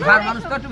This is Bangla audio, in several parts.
মানুষ তো একটু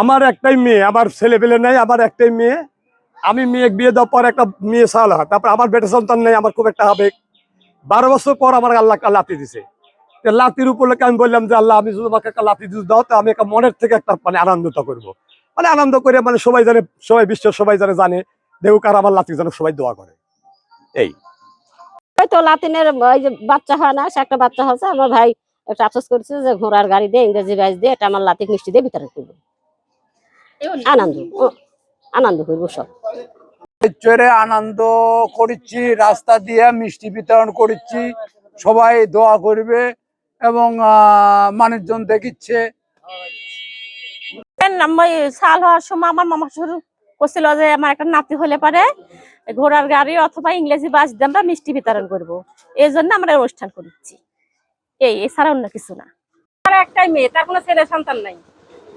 আমার একটাই মেয়ে, আমার ছেলে পেলে নাই, আমার একটাই মেয়ে। আমি মেয়ে বিয়ে দেওয়ার পর একটা মেয়ে সালা, তারপর আমার বেটা সন্তান নেই। আমার খুব একটা আবেগ। 12 বছর পর আমার আল্লাহ লাতি দিছে। লাতির উপলক্ষে আমি বললাম যে আল্লাহ, আমি যদি আমাকে একটা লাতি দাও তো আমি একটা মনের থেকে একটা মানে আনন্দটা করবো, মানে আনন্দ করে, মানে সবাই জানে, সবাই বিশ্বের সবাই জানে দেউক আর আমার লাতি যেন সবাই দোয়া করে। এই তো লাতিনের ওই যে বাচ্চা হয় না, সে একটা বাচ্চা হচ্ছে, আমার ভাই একটা আফসোস করছে যে ঘোড়ার গাড়ি দিয়ে ইংরেজি বাইজ দিয়ে এটা আমার লাতিক মিষ্টি দিয়ে বিতরণ করবো। আনন্দ আনন্দ করবো সব। চড়ে আনন্দ করছি, রাস্তা দিয়ে মিষ্টি বিতরণ করছি, সবাই দোয়া করবে এবং মানুষজন দেখিচ্ছে। সাল হওয়ার সময় আমার মামা শুরু করছিল যে আমার একটা নাতি হলে পারে ঘোড়ার গাড়ি অথবা ইংরেজি বাস দিয়ে আমরা মিষ্টি বিতরণ করবো। এই জন্য আমরা অনুষ্ঠান করছি, এছাড়া অন্য কিছু না। তার একটাই মেয়ে, তার কোনো ছেলে সন্তান নাই,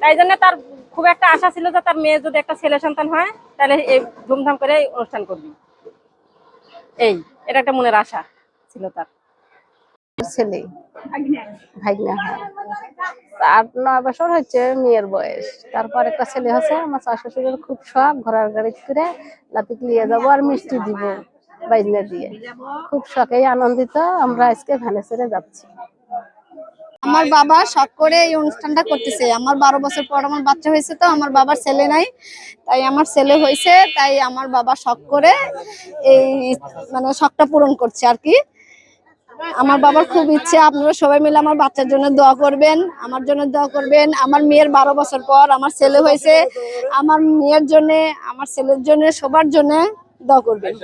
তাই জন্য তার খুব একটা আশা ছিল যে তার মেয়ে যদি একটা ছেলে সন্তান হয় তাহলে এই ধুমধাম করে অনুষ্ঠান করবি। এটা একটা মনের আশা ছিল তার। ছেলে ভাগনা হয়, 8-9 বছর হচ্ছে মেয়ের বয়স। তারপর একটা ছেলে হচ্ছে। আমার শাশুড়ির খুব শখ ঘোড়ার গাড়ি করে লাতিক নিয়ে যাবো আর মিষ্টি দিব বাইজনা দিয়ে, খুব শখে আনন্দিত আমরা আজকে ভ্যানে ছেড়ে যাচ্ছি। আমার বাবা শখ করে এই অনুষ্ঠানটা করতেছে। আমার 12 বছর পর আমার বাচ্চা হয়েছে, তো আমার বাবার ছেলে নাই, তাই আমার ছেলে হয়েছে, তাই আমার বাবা শখ করে এই মানে শখটা পূরণ করছে আর কি। আমার বাবার খুব ইচ্ছে আপনারা সবাই মিলে আমার বাচ্চার জন্য দোয়া করবেন, আমার জন্য দোয়া করবেন। আমার মেয়ের 12 বছর পর আমার ছেলে হয়েছে, আমার মেয়ের জন্য, আমার ছেলের জন্য, সবার জন্য দোয়া করবেন।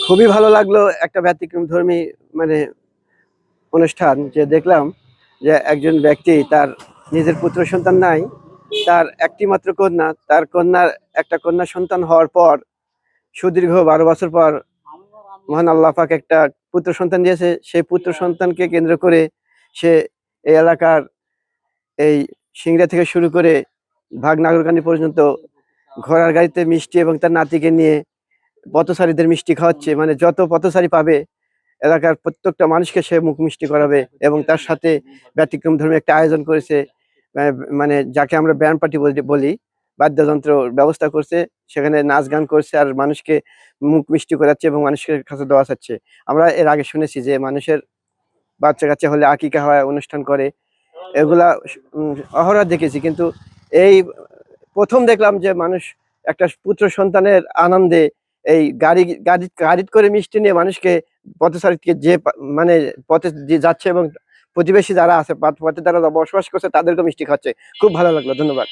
খুবই ভালো লাগলো, একটা ব্যতিক্রম ধর্মী মানে অনুষ্ঠান যে দেখলাম যে একজন ব্যক্তি তার নিজের পুত্র সন্তান নাই, তার একটি মাত্র কন্যা, তার কন্যার একটা কন্যা সন্তান হওয়ার পর সুদীর্ঘ 12 বছর পর মহান আল্লাহ পাক একটা পুত্র সন্তান দিয়েছে। সেই পুত্র সন্তানকে কেন্দ্র করে সে এই এলাকার এই সিংড়া থেকে শুরু করে ভাগনাগরকান্দি পর্যন্ত ঘোড়ার গাড়িতে মিষ্টি এবং তার নাতিকে নিয়ে পথচারীদের মিষ্টি খাওয়াচ্ছে। মানে যত পথচারী পাবে এলাকার প্রত্যেকটা মানুষকে সে মুখ মিষ্টি করাবে, এবং তার সাথে ব্যতিক্রম ধর্মী একটা আয়োজন করেছে, মানে যাকে আমরা ব্যান্ড পার্টি বলি, বাদ্যযন্ত্র ব্যবস্থা করছে, সেখানে নাচ গান করছে আর মানুষকে মুখ মিষ্টি করাচ্ছে এবং মানুষের কাছে দোয়া চাচ্ছে। আমরা এর আগে শুনেছি যে মানুষের বাচ্চা কাচ্চা হলে আকিকা হয়, অনুষ্ঠান করে, এগুলা অহরহ দেখেছি, কিন্তু এই প্রথম দেখলাম যে মানুষ একটা পুত্র সন্তানের আনন্দে এই গাড়ি করে মিষ্টি নিয়ে মানুষকে পথচারীকে যে মানে পথে যে যাচ্ছে এবং প্রতিবেশী যারা আছে পথে তারা বসবাস করছে তাদেরকে মিষ্টি খাচ্ছে। খুব ভালো লাগলো, ধন্যবাদ।